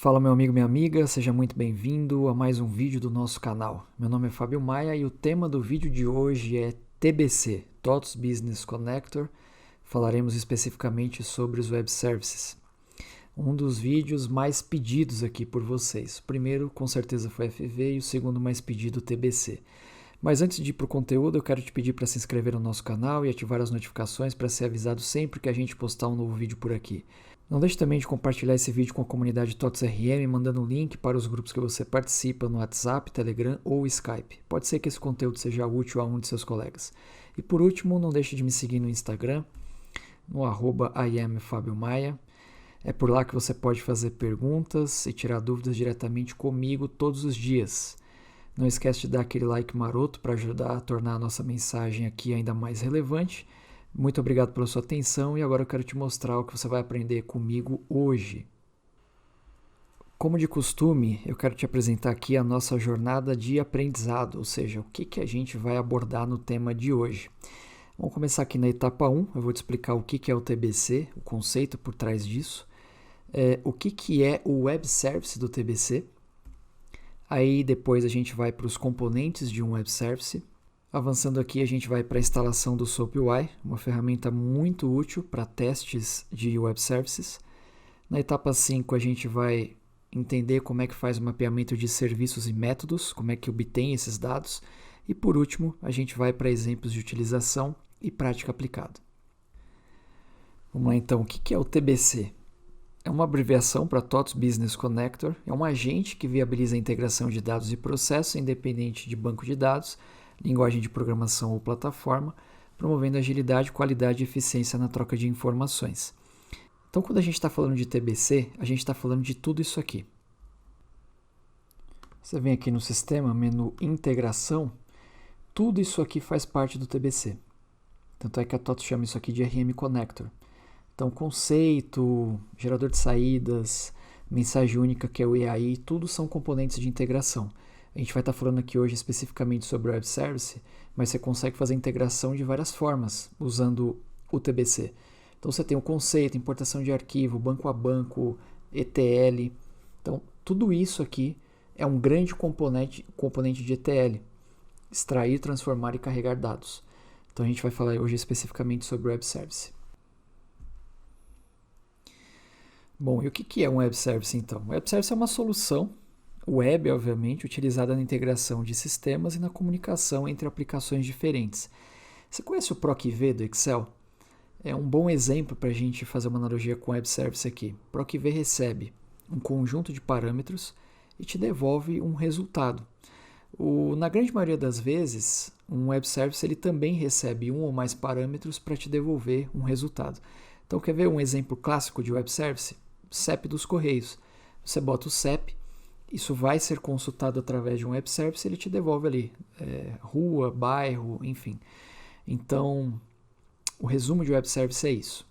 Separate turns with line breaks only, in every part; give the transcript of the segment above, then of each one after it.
Fala meu amigo, minha amiga, seja muito bem-vindo a mais um vídeo do nosso canal. Meu nome é Fábio Maia e o tema do vídeo de hoje é TBC, TOTOS Business Connector. Falaremos especificamente sobre os Web Services. Um dos vídeos mais pedidos aqui por vocês. O primeiro com certeza foi FV e o segundo mais pedido TBC. Mas antes de ir para o conteúdo, eu quero te pedir para se inscrever no nosso canal e ativar as notificações para ser avisado sempre que a gente postar um novo vídeo por aqui. Não deixe também de compartilhar esse vídeo com a comunidade TOTOS RM, mandando um link para os grupos que você participa no WhatsApp, Telegram ou Skype. Pode ser que esse conteúdo seja útil a um de seus colegas. E por último, não deixe de me seguir no Instagram, no @IamFabioMaia. É por lá que você pode fazer perguntas e tirar dúvidas diretamente comigo todos os dias. Não esquece de dar aquele like maroto para ajudar a tornar a nossa mensagem aqui ainda mais relevante. Muito obrigado pela sua atenção e agora eu quero te mostrar o que você vai aprender comigo hoje. Como de costume, eu quero te apresentar aqui a nossa jornada de aprendizado, ou seja, o que a gente vai abordar no tema de hoje. Vamos começar aqui na etapa 1, eu vou te explicar o que é o TBC, o conceito por trás disso, o que é o Web Service do TBC. Aí depois a gente vai para os componentes de um Web Service. Avançando aqui, a gente vai para a instalação do SoapUI, uma ferramenta muito útil para testes de Web Services. Na etapa 5, a gente vai entender como é que faz o mapeamento de serviços e métodos, como é que obtém esses dados. E por último, a gente vai para exemplos de utilização e prática aplicada. Vamos lá então, o que é o TBC? É uma abreviação para TOTOS Business Connector, é um agente que viabiliza a integração de dados e processos independente de banco de dados, linguagem de programação ou plataforma, promovendo agilidade, qualidade e eficiência na troca de informações. Então, quando a gente está falando de TBC, a gente está falando de tudo isso aqui. Você vem aqui no sistema, menu integração, tudo isso aqui faz parte do TBC. Tanto é que a TOTOS chama isso aqui de RM Connector. Então, conceito, gerador de saídas, mensagem única, que é o EAI, tudo são componentes de integração. A gente vai estar falando aqui hoje especificamente sobre o Web Service, mas você consegue fazer integração de várias formas usando o TBC. Então, você tem o conceito, importação de arquivo, banco a banco, ETL. Então, tudo isso aqui é um grande componente de ETL, extrair, transformar e carregar dados. Então, a gente vai falar hoje especificamente sobre o Web Service. Bom, e o que é um Web Service então? O Web Service é uma solução web, obviamente, utilizada na integração de sistemas e na comunicação entre aplicações diferentes. Você conhece o PROC-V do Excel? É um bom exemplo para a gente fazer uma analogia com o Web Service aqui. O PROC-V recebe um conjunto de parâmetros e te devolve um resultado. Na grande maioria das vezes, um Web Service ele também recebe um ou mais parâmetros para te devolver um resultado. Então, quer ver um exemplo clássico de Web Service? CEP dos Correios. Você bota o CEP, isso vai ser consultado através de um Web Service, ele te devolve ali rua, bairro, enfim. Então, o resumo de Web Service é isso.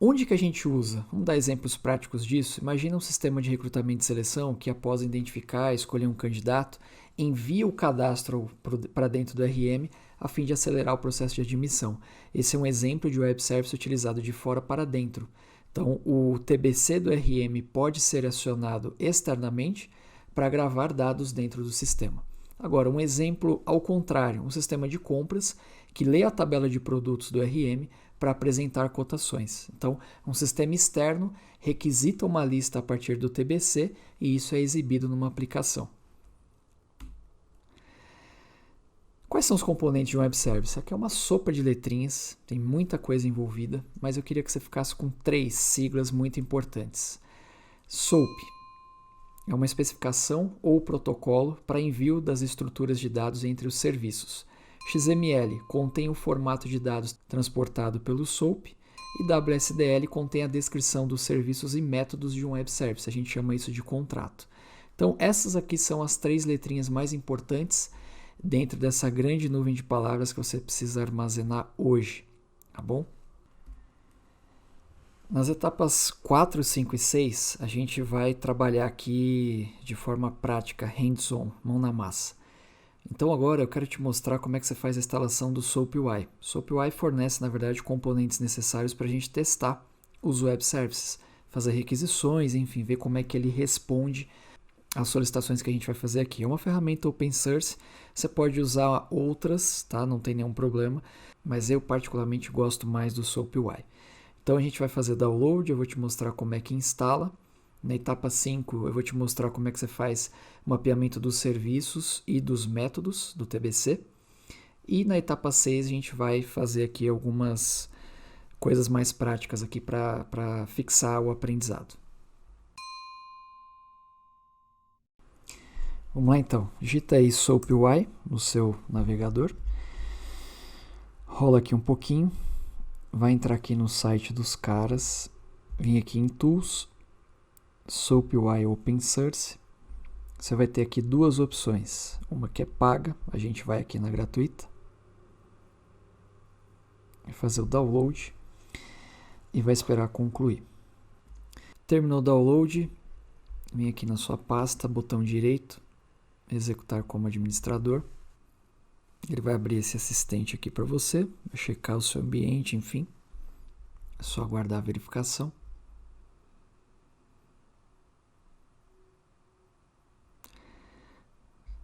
Onde que a gente usa? Vamos dar exemplos práticos disso. Imagina um sistema de recrutamento e seleção que, após identificar e escolher um candidato, envia o cadastro para dentro do RM a fim de acelerar o processo de admissão. Esse é um exemplo de Web Service utilizado de fora para dentro. Então, o TBC do RM pode ser acionado externamente para gravar dados dentro do sistema. Agora, um exemplo ao contrário, um sistema de compras que lê a tabela de produtos do RM para apresentar cotações. Então, um sistema externo requisita uma lista a partir do TBC e isso é exibido numa aplicação. Quais são os componentes de um Web Service? Aqui é uma sopa de letrinhas, tem muita coisa envolvida, mas eu queria que você ficasse com 3 siglas muito importantes. SOAP é uma especificação ou protocolo para envio das estruturas de dados entre os serviços. XML contém o formato de dados transportado pelo SOAP e WSDL contém a descrição dos serviços e métodos de um Web Service. A gente chama isso de contrato. Então, essas aqui são as 3 letrinhas mais importantes dentro dessa grande nuvem de palavras que você precisa armazenar hoje, tá bom? Nas etapas 4, 5 e 6, a gente vai trabalhar aqui de forma prática, hands-on, mão na massa. Então agora eu quero te mostrar como é que você faz a instalação do SoapUI. O SoapUI fornece, na verdade, componentes necessários para a gente testar os Web Services. fazer requisições, enfim, ver como é que ele responde às solicitações que a gente vai fazer aqui. É uma ferramenta open source, você pode usar outras, tá? Não tem nenhum problema, mas eu particularmente gosto mais do SoapUI. Então a gente vai fazer download, eu vou te mostrar como é que instala. Na etapa 5 eu vou te mostrar como é que você faz o mapeamento dos serviços e dos métodos do TBC. E na etapa 6 a gente vai fazer aqui algumas coisas mais práticas aqui para fixar o aprendizado. Vamos lá então, digita aí SoapUI no seu navegador, rola aqui um pouquinho, vai entrar aqui no site dos caras, vem aqui em Tools, SoapUI Open Source, você vai ter aqui duas opções, uma que é paga, a gente vai aqui na gratuita, vai fazer o download e vai esperar concluir. Terminou o download, vem aqui na sua pasta, botão direito, executar como administrador. Ele vai abrir esse assistente aqui para você, vai checar o seu ambiente, enfim. É só aguardar a verificação.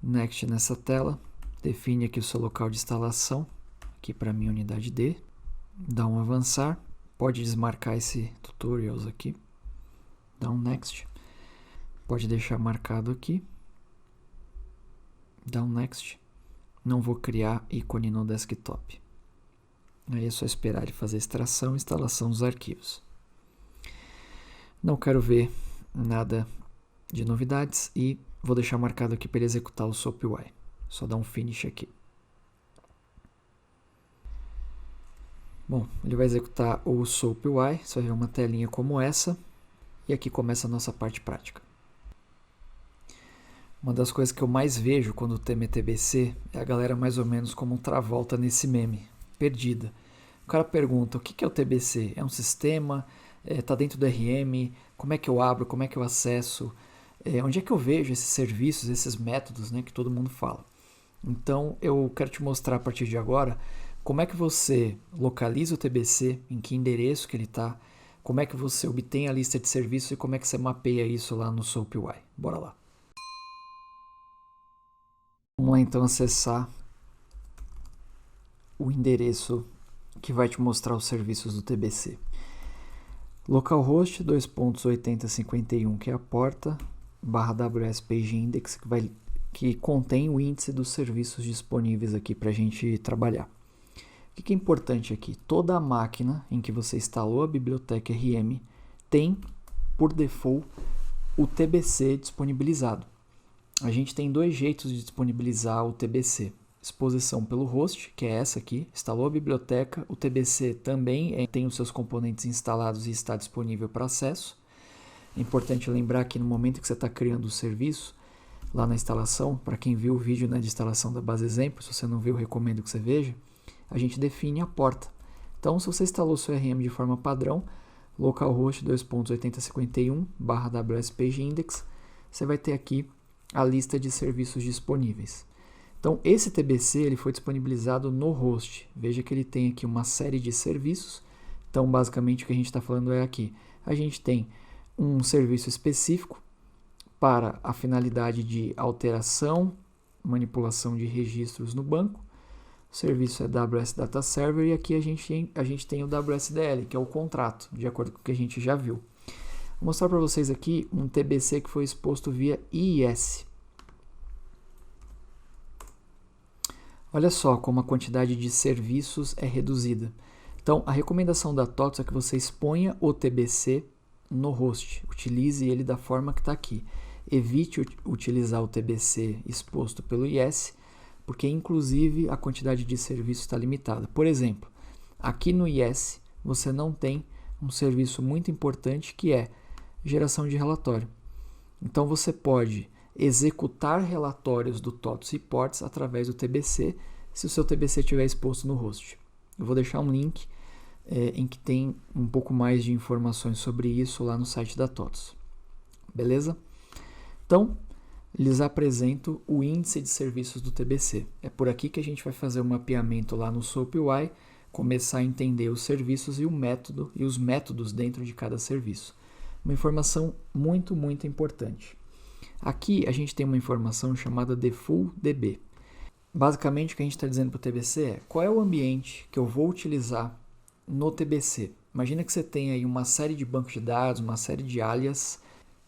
Next nessa tela, define aqui o seu local de instalação, aqui para minha unidade D. Dá um avançar, pode desmarcar esse tutorials aqui. Dá um next, pode deixar marcado aqui. Dá um next. Não vou criar ícone no desktop. Aí é só esperar ele fazer a extração e instalação dos arquivos. Não quero ver nada de novidades e vou deixar marcado aqui para ele executar o SoapUI. Só dar um finish aqui. Bom, ele vai executar o SoapUI. Você vai ver uma telinha como essa. E aqui começa a nossa parte prática. Uma das coisas que eu mais vejo quando o tema é TBC é a galera mais ou menos como um Travolta nesse meme, perdida. O cara pergunta, o que é o TBC? É um sistema? Está dentro do RM? Como é que eu abro? Como é que eu acesso? Onde é que eu vejo esses serviços, esses métodos, né, que todo mundo fala? Então eu quero te mostrar a partir de agora como é que você localiza o TBC, em que endereço que ele está, como é que você obtém a lista de serviços e como é que você mapeia isso lá no SoapUI. Bora lá. Vamos lá então acessar o endereço que vai te mostrar os serviços do TBC. Localhost 2.8051, que é a porta, /WS Page Index, que contém o índice dos serviços disponíveis aqui para a gente trabalhar. O que é importante aqui? Toda a máquina em que você instalou a biblioteca RM tem, por default, o TBC disponibilizado. A gente tem dois jeitos de disponibilizar o TBC. Exposição pelo host, que é essa aqui, instalou a biblioteca, o TBC também tem os seus componentes instalados e está disponível para acesso. É importante lembrar que no momento que você está criando o serviço, lá na instalação, para quem viu o vídeo, né, de instalação da base exemplo, se você não viu, recomendo que você veja, a gente define a porta. Então, se você instalou o seu RM de forma padrão, localhost 2.8051 /WS Page Index, você vai ter aqui a lista de serviços disponíveis. Então, esse TBC ele foi disponibilizado no host. Veja que ele tem aqui uma série de serviços. Então, basicamente, o que a gente está falando é aqui. A gente tem um serviço específico para a finalidade de alteração, manipulação de registros no banco. O serviço é AWS Data Server e aqui a gente tem o WSDL, que é o contrato, de acordo com o que a gente já viu. Vou mostrar para vocês aqui um TBC que foi exposto via IIS. Olha só como a quantidade de serviços é reduzida. Então, a recomendação da TOTS é que você exponha o TBC no host. Utilize ele da forma que está aqui. Evite utilizar o TBC exposto pelo IIS, porque inclusive a quantidade de serviços está limitada. Por exemplo, aqui no IIS você não tem um serviço muito importante que é geração de relatório. Então você pode executar relatórios do TOTS Reports através do TBC, se o seu TBC estiver exposto no host. Eu vou deixar um link em que tem um pouco mais de informações sobre isso lá no site da TOTS. Beleza? Então, eles apresentam o índice de serviços do TBC. É por aqui que a gente vai fazer o mapeamento lá no SoapUI, começar a entender os serviços e o método e os métodos dentro de cada serviço. uma informação muito importante. Aqui a gente tem uma informação chamada defull.db. Basicamente o que a gente está dizendo para o TBC é qual é o ambiente que eu vou utilizar no TBC. Imagina que você tem aí uma série de bancos de dados, uma série de alias,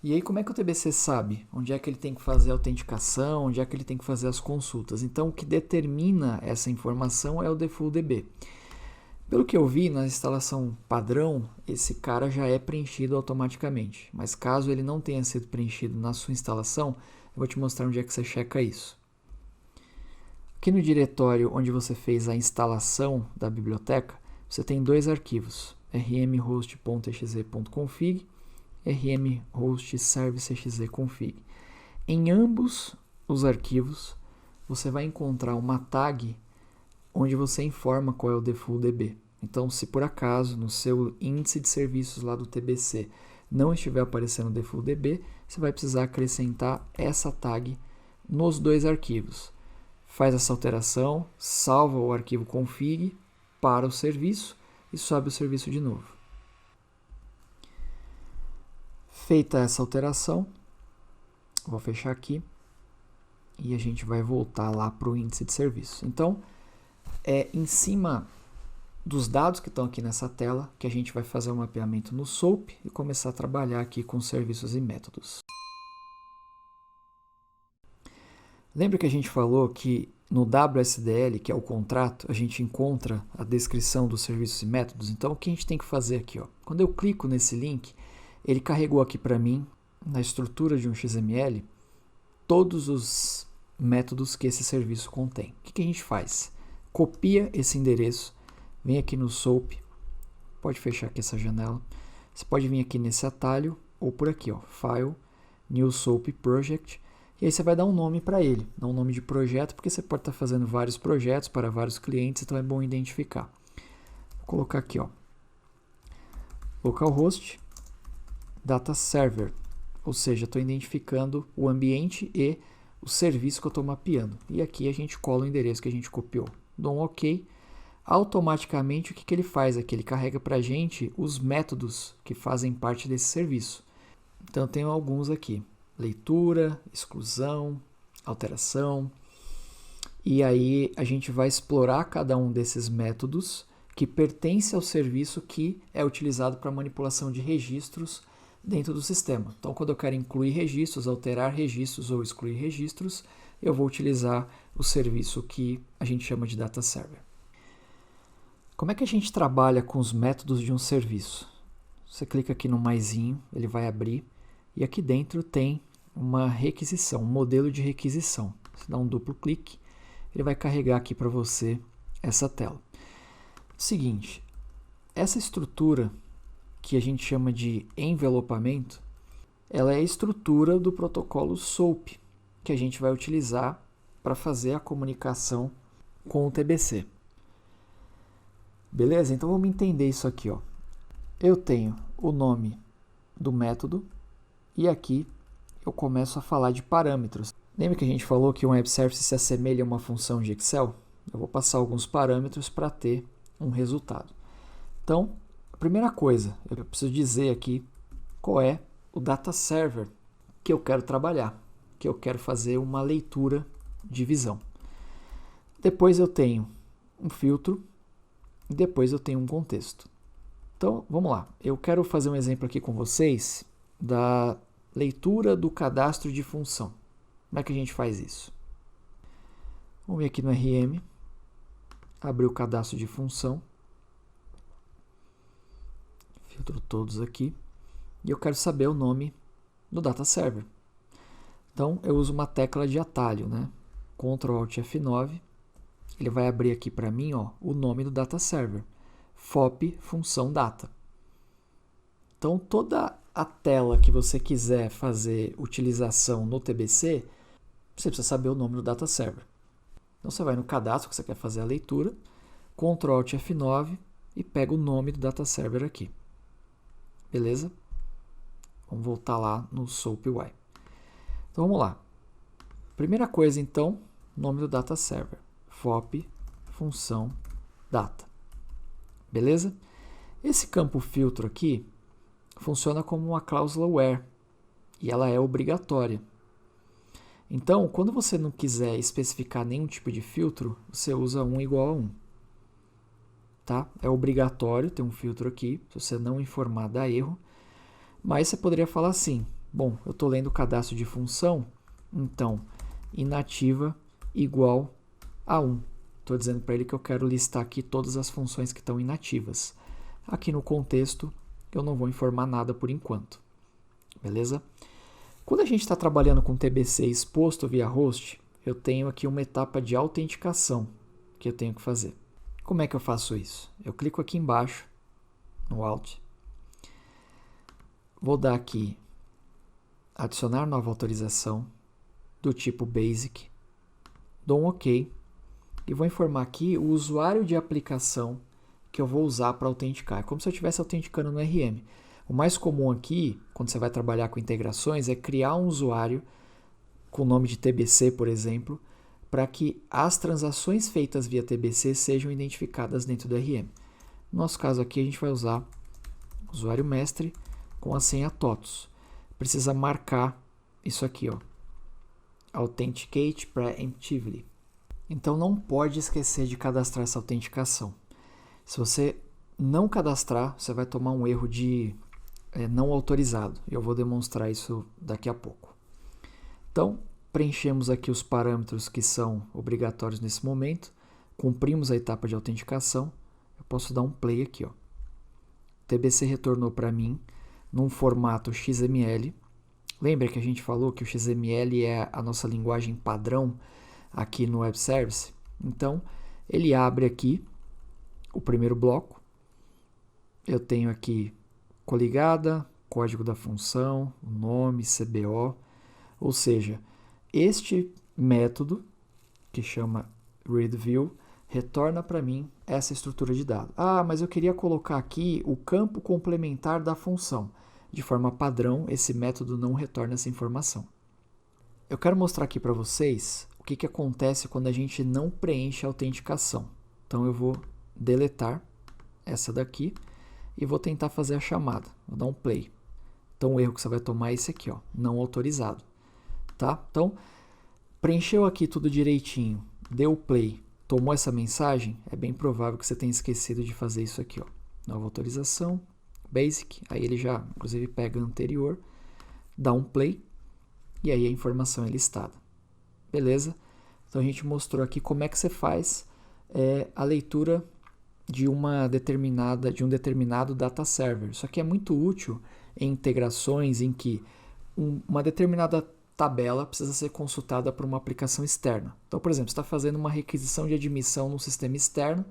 e aí como é que o TBC sabe onde é que ele tem que fazer a autenticação, onde é que ele tem que fazer as consultas? Então o que determina essa informação é o defull.db. Pelo que eu vi na instalação padrão, esse cara já é preenchido automaticamente, mas caso ele não tenha sido preenchido na sua instalação, eu vou te mostrar onde é que você checa isso. Aqui no diretório onde você fez a instalação da biblioteca, você tem dois arquivos, rmhost.exe.config e rmhostservice.exe.config. Em ambos os arquivos, você vai encontrar uma tag onde você informa qual é o defull.db. Então, se por acaso no seu índice de serviços lá do TBC não estiver aparecendo o defull.db, você vai precisar acrescentar essa tag nos dois arquivos. Faz essa alteração, salva o arquivo config para o serviço e sobe o serviço de novo. Feita essa alteração, vou fechar aqui e a gente vai voltar lá para o índice de serviço. Então, é em cima dos dados que estão aqui nessa tela que a gente vai fazer o mapeamento no SOAP e começar a trabalhar aqui com serviços e métodos. Lembra que a gente falou que no WSDL, que é o contrato, a gente encontra a descrição dos serviços e métodos? Então, o que a gente tem que fazer aqui? Ó? Quando eu clico nesse link, ele carregou aqui para mim, na estrutura de um XML, todos os métodos que esse serviço contém. O que a gente faz? Copia esse endereço, vem aqui no SOAP, pode fechar aqui essa janela, você pode vir aqui nesse atalho, ou por aqui, ó, File, New SOAP Project, e aí você vai dar um nome para ele, dar um nome de projeto, porque você pode estar fazendo vários projetos para vários clientes, então é bom identificar. Vou colocar aqui, ó, localhost, data server, ou seja, estou identificando o ambiente e o serviço que eu estou mapeando. E aqui a gente cola o endereço que a gente copiou. Dou um OK. Automaticamente o que ele faz aqui? Ele carrega para a gente os métodos que fazem parte desse serviço. Então eu tenho alguns aqui. Leitura, exclusão, alteração. E aí a gente vai explorar cada um desses métodos que pertence ao serviço que é utilizado para manipulação de registros dentro do sistema. Então, quando eu quero incluir registros, alterar registros ou excluir registros, eu vou utilizar o serviço que a gente chama de data server. Como é que a gente trabalha com os métodos de um serviço? Você clica aqui no maisinho, ele vai abrir, e aqui dentro tem uma requisição, um modelo de requisição. Você dá um duplo clique, ele vai carregar aqui para você essa tela. Seguinte, essa estrutura que a gente chama de envelopamento, ela é a estrutura do protocolo SOAP, que a gente vai utilizar para fazer a comunicação com o TBC. Beleza? Então vamos entender isso aqui, ó. Eu tenho o nome do método e aqui eu começo a falar de parâmetros. Lembra que a gente falou que um web service se assemelha a uma função de Excel? Eu vou passar alguns parâmetros para ter um resultado. Então, a primeira coisa, eu preciso dizer aqui qual é o data server que eu quero trabalhar, que eu quero fazer uma leitura de visão. Depois eu tenho um filtro e depois eu tenho um contexto. Então, vamos lá. Eu quero fazer um exemplo aqui com vocês da leitura do cadastro de função. Como é que a gente faz isso? Vamos vir aqui no RM, abrir o cadastro de função, filtro todos aqui, e eu quero saber o nome do data server. Então, eu uso uma tecla de atalho, né? Ctrl Alt F9, ele vai abrir aqui para mim, ó, o nome do data server, FOP função data. Então, toda a tela que você quiser fazer utilização no TBC, você precisa saber o nome do data server. Então, você vai no cadastro que você quer fazer a leitura, Ctrl Alt F9 e pega o nome do data server aqui. Beleza? Vamos voltar lá no SOAP-UI. Então, vamos lá. Primeira coisa, então, nome do data server. FOP função data. Beleza? Esse campo filtro aqui funciona como uma cláusula where e ela é obrigatória. Então, quando você não quiser especificar nenhum tipo de filtro, você usa 1 igual a 1. Tá? É obrigatório ter um filtro aqui, se você não informar dá erro, mas você poderia falar assim, bom, eu estou lendo o cadastro de função, então inativa igual a 1. Estou dizendo para ele que eu quero listar aqui todas as funções que estão inativas. Aqui no contexto, eu não vou informar nada por enquanto. Beleza? Quando a gente está trabalhando com TBC exposto via host, eu tenho aqui uma etapa de autenticação que eu tenho que fazer. Como é que eu faço isso? Eu clico aqui embaixo, no Alt. Vou dar aqui, adicionar nova autorização, do tipo Basic. Dou um OK. E vou informar aqui o usuário de aplicação que eu vou usar para autenticar. É como se eu estivesse autenticando no RM. O mais comum aqui, quando você vai trabalhar com integrações, é criar um usuário com o nome de TBC, por exemplo, para que as transações feitas via TBC sejam identificadas dentro do RM. No nosso caso aqui, a gente vai usar usuário mestre com a senha TOTOS. Precisa marcar isso aqui, ó, Authenticate Preemptively. Então não pode esquecer de cadastrar essa autenticação. Se você não cadastrar, você vai tomar um erro de não autorizado. Eu vou demonstrar isso daqui a pouco. Então, preenchemos aqui os parâmetros que são obrigatórios nesse momento. Cumprimos a etapa de autenticação. Eu posso dar um play aqui. Ó. O TBC retornou para mim num formato XML. Lembra que a gente falou que o XML é a nossa linguagem padrão aqui no Web Service? Então, ele abre aqui o primeiro bloco. Eu tenho aqui coligada, código da função, nome, CBO, ou seja, este método, que chama readView, retorna para mim essa estrutura de dado. Ah, mas eu queria colocar aqui o campo complementar da função. De forma padrão, esse método não retorna essa informação. Eu quero mostrar aqui para vocês o que acontece quando a gente não preenche a autenticação. Então eu vou deletar essa daqui e vou tentar fazer a chamada. Vou dar um play. Então o erro que você vai tomar é esse aqui, ó, não autorizado. Tá? Então, preencheu aqui tudo direitinho, deu o play, tomou essa mensagem, é bem provável que você tenha esquecido de fazer isso aqui, ó. Nova autorização, Basic, aí ele já, inclusive, pega a anterior, dá um play, e aí a informação é listada. Beleza? Então a gente mostrou aqui como é que você faz a leitura de um determinado data server. Isso aqui é muito útil em integrações em que uma determinada tabela precisa ser consultada por uma aplicação externa. Então, por exemplo, você está fazendo uma requisição de admissão num sistema externo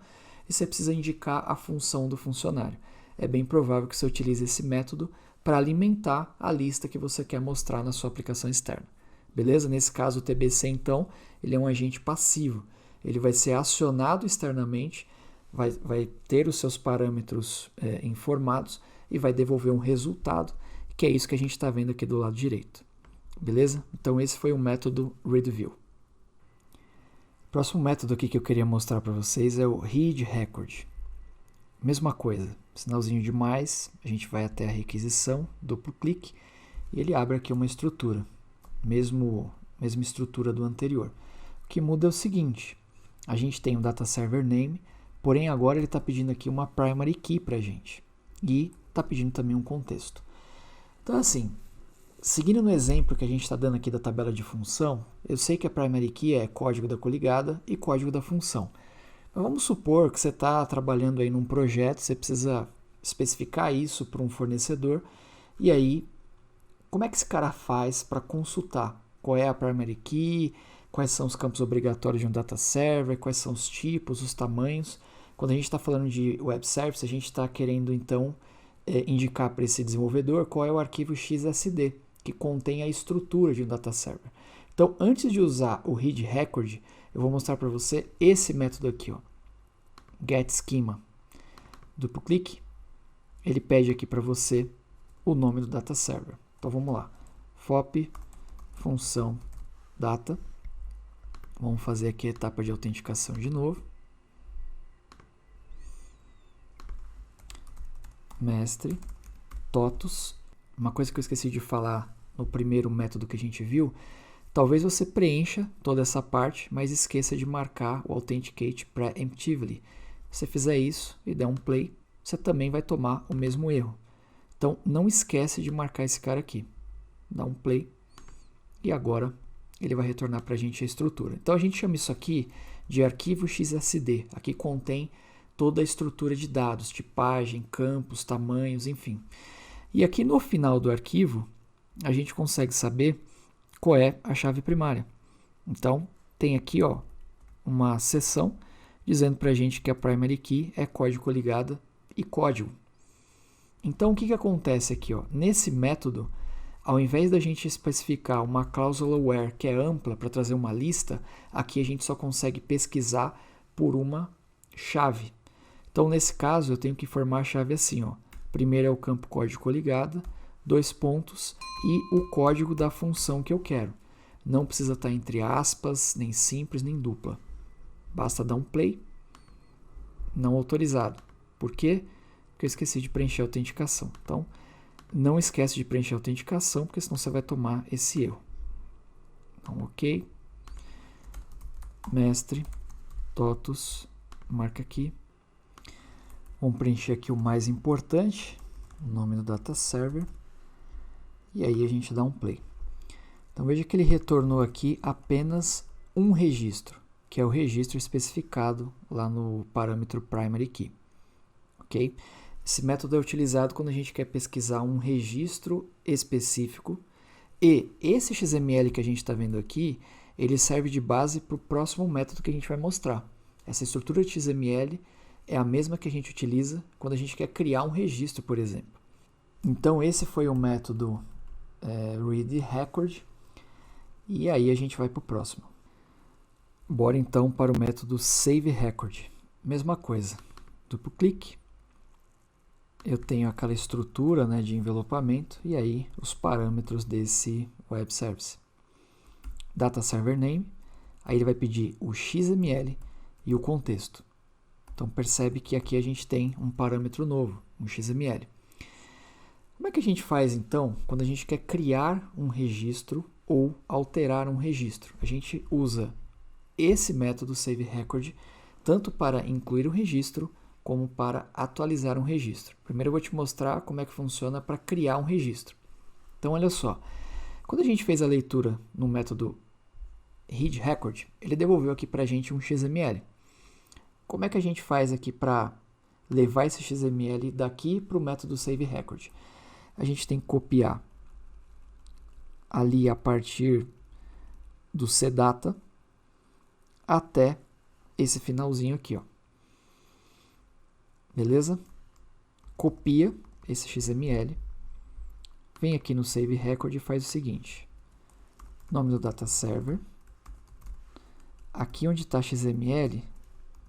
e você precisa indicar a função do funcionário. É bem provável que você utilize esse método para alimentar a lista que você quer mostrar na sua aplicação externa. Beleza? Nesse caso, o TBC, então, ele é um agente passivo. Ele vai ser acionado externamente, vai ter os seus parâmetros informados e vai devolver um resultado, que é isso que a gente está vendo aqui do lado direito. Beleza? Então esse foi o método readView. O próximo método aqui que eu queria mostrar para vocês é o readRecord. Mesma coisa, sinalzinho de mais, a gente vai até a requisição, duplo clique, e ele abre aqui uma estrutura, mesma estrutura do anterior. O que muda é o seguinte, a gente tem um data server name, porém agora ele está pedindo aqui uma primary key para a gente, e está pedindo também um contexto. Então assim, seguindo no exemplo que a gente está dando aqui da tabela de função, eu sei que a primary key é código da coligada e código da função. Mas vamos supor que você está trabalhando aí num projeto, você precisa especificar isso para um fornecedor, e aí, como é que esse cara faz para consultar qual é a primary key, quais são os campos obrigatórios de um data server, quais são os tipos, os tamanhos. Quando a gente está falando de web service, a gente está querendo então indicar para esse desenvolvedor qual é o arquivo XSD, que contém a estrutura de um data server. Então, antes de usar o readRecord, eu vou mostrar para você esse método aqui, ó, getSchema. Duplo clique, ele pede aqui para você o nome do data server. Então vamos lá, FOP função data. Vamos fazer aqui a etapa de autenticação de novo. Mestre TOTOS. Uma coisa que eu esqueci de falar no primeiro método que a gente viu, talvez você preencha toda essa parte, mas esqueça de marcar o Authenticate Preemptively. Se você fizer isso e der um play, você também vai tomar o mesmo erro. Então, não esquece de marcar esse cara aqui. Dá um play e agora ele vai retornar para a gente a estrutura. Então, a gente chama isso aqui de arquivo XSD. Aqui contém toda a estrutura de dados, tipagem, campos, tamanhos, enfim. E aqui no final do arquivo, a gente consegue saber qual é a chave primária. Então, tem aqui uma seção dizendo para a gente que a primary key é código ligada e código. Então, o que acontece aqui? Nesse método, ao invés da gente especificar uma cláusula where que é ampla para trazer uma lista, aqui a gente só consegue pesquisar por uma chave. Então, nesse caso, eu tenho que formar a chave assim. Primeiro é o campo código coligada, 2 pontos e o código da função que eu quero. Não precisa estar entre aspas, nem simples, nem dupla. Basta dar um play, não autorizado. Por quê? Porque eu esqueci de preencher a autenticação. Então, não esquece de preencher a autenticação, porque senão você vai tomar esse erro. Então, ok. Mestre, TOTOS, marca aqui. Vamos preencher aqui o mais importante, o nome do data server. E aí a gente dá um play. Então, veja que ele retornou aqui apenas um registro, que é o registro especificado lá no parâmetro primary key. Ok? Esse método é utilizado quando a gente quer pesquisar um registro específico e esse XML que a gente está vendo aqui, ele serve de base para o próximo método que a gente vai mostrar. Essa estrutura de XML é a mesma que a gente utiliza quando a gente quer criar um registro, por exemplo. Então, esse foi o método readRecord e aí a gente vai para o próximo. Bora então para o método saveRecord. Mesma coisa, duplo clique. Eu tenho aquela estrutura de envelopamento e aí os parâmetros desse web service. Data server name, aí ele vai pedir o XML e o contexto. Então percebe que aqui a gente tem um parâmetro novo, um XML. Como é que a gente faz então quando a gente quer criar um registro ou alterar um registro? A gente usa esse método saveRecord tanto para incluir um registro como para atualizar um registro. Primeiro eu vou te mostrar como é que funciona para criar um registro. Então olha só, quando a gente fez a leitura no método readRecord, ele devolveu aqui para a gente um XML. Como é que a gente faz aqui para levar esse XML daqui para o método saveRecord? A gente tem que copiar ali a partir do cdata até esse finalzinho aqui, Beleza? Copia esse XML, vem aqui no saveRecord e faz o seguinte. Nome do data server. Aqui onde está XML,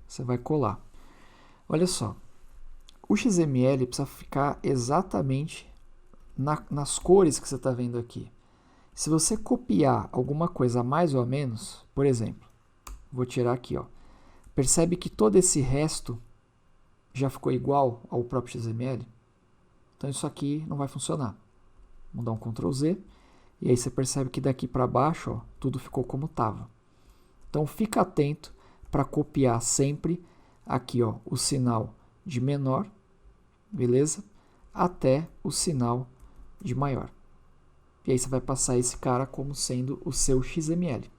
você vai colar. Olha só, o XML precisa ficar exatamente nas cores que você está vendo aqui. Se você copiar alguma coisa a mais ou a menos, por exemplo, vou tirar aqui, percebe que todo esse resto já ficou igual ao próprio XML? Então isso aqui não vai funcionar. Vamos dar um Ctrl Z e aí você percebe que daqui para baixo tudo ficou como estava. Então fica atento para copiar sempre aqui o sinal de menor, beleza? Até o sinal de maior. E aí você vai passar esse cara como sendo o seu XML.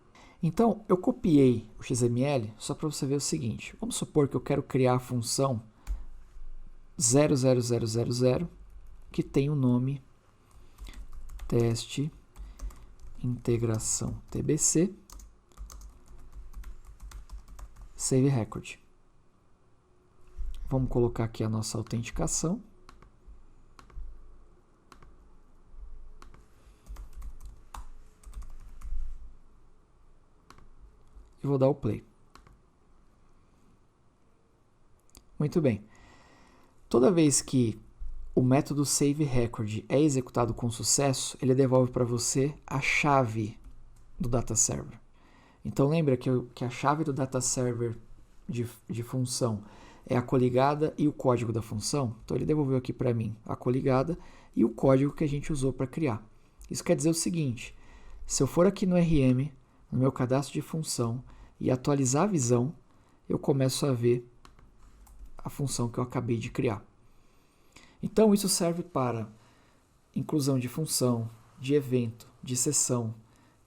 Então eu copiei o XML só para você ver o seguinte. Vamos supor que eu quero criar a função 00000 que tem o nome teste integração TBC saveRecord. Vamos colocar aqui a nossa autenticação. E vou dar o play. Muito bem. Toda vez que o método saveRecord é executado com sucesso, ele devolve para você a chave do data server. Então lembra que a chave do data server de função é a coligada e o código da função? Então ele devolveu aqui para mim a coligada e o código que a gente usou para criar. Isso quer dizer o seguinte: se eu for aqui no RM, no meu cadastro de função, e atualizar a visão, eu começo a ver a função que eu acabei de criar. Então, isso serve para inclusão de função, de evento, de sessão,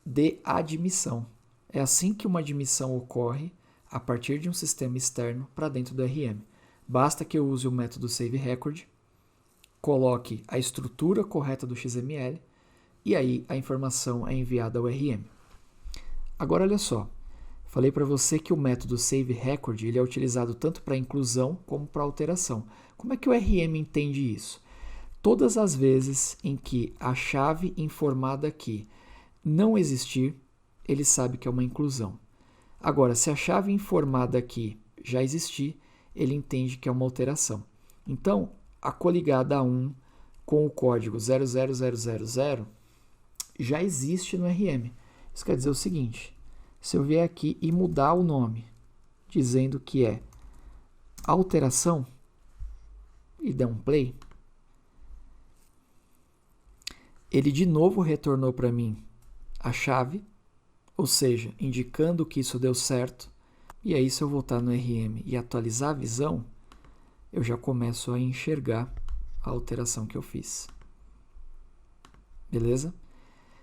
de admissão. É assim que uma admissão ocorre a partir de um sistema externo para dentro do RM. Basta que eu use o método SaveRecord, coloque a estrutura correta do XML e aí a informação é enviada ao RM. Agora, olha só. Falei para você que o método SaveRecord ele é utilizado tanto para inclusão como para alteração. Como é que o RM entende isso? Todas as vezes em que a chave informada aqui não existir, ele sabe que é uma inclusão. Agora, se a chave informada aqui já existir, ele entende que é uma alteração. Então, a coligada 1 com o código 00000 já existe no RM. Isso quer dizer o seguinte: se eu vier aqui e mudar o nome, dizendo que é alteração, e der um play, ele de novo retornou para mim a chave, ou seja, indicando que isso deu certo. E aí, se eu voltar no RM e atualizar a visão, eu já começo a enxergar a alteração que eu fiz. Beleza?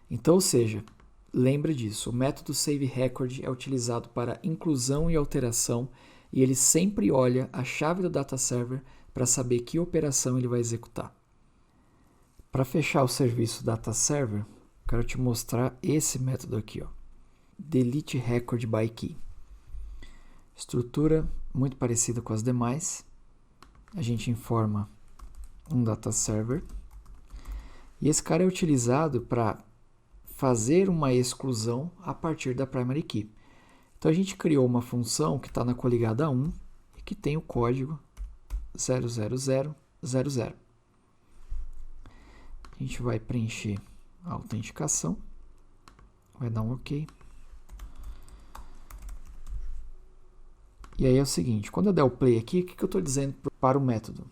Então, ou seja, lembre disso, o método SaveRecord é utilizado para inclusão e alteração e ele sempre olha a chave do data server para saber que operação ele vai executar. Para fechar o serviço data server, quero te mostrar esse método aqui, ó, delete record by key. Estrutura muito parecida com as demais. A gente informa um data server e esse cara é utilizado para fazer uma exclusão a partir da primary key. Então a gente criou uma função que está na coligada 1 e que tem o código 00000. A gente vai preencher a autenticação, vai dar um OK. E aí é o seguinte, quando eu der o play aqui, o que eu estou dizendo para o método?